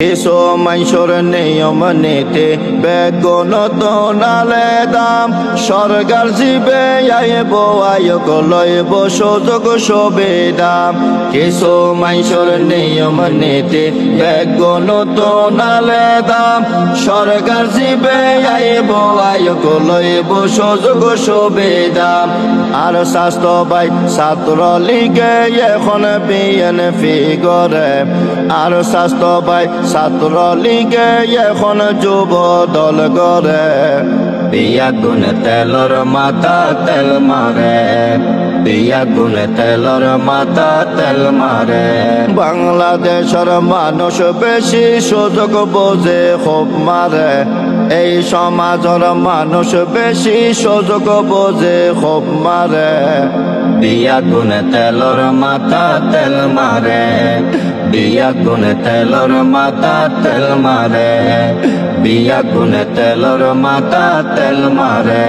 কিছু মানুষের নিয়ম নীতি বেগুনত নালে দাম সরকার জীবে আইব আয়োগ লইব সুযোগ সুবিধা কিছু মানুষের নিয়ম নীতি বেগুনত নালে দাম সরকার জীবে আইব আয়োগ লইব সুযোগ সুবিধা আর স্বাস্থ্য ভাই ছাত্র লীগে এখন বিএনপি করে আর স্বাস্থ্য ভাই ছাত্র লীগে এখন যুব দল করে বিয়া গুণ তেলর মাথা তেল মারে বিয়া গুণ তেলর মাথা তেল মারে বাংলাদেশের মানুষ বেশি সুযোগ বোঝে খুব মারে এই সমাজের মানুষ বেশি সুযোগ বোঝে খুব মারে বিয়া গুণ তেলর মাথা তেল মারে বিয়া গুণ তেলর মাথা তেল মারে বিয়া গুণ তেলর মাথা তেল মারে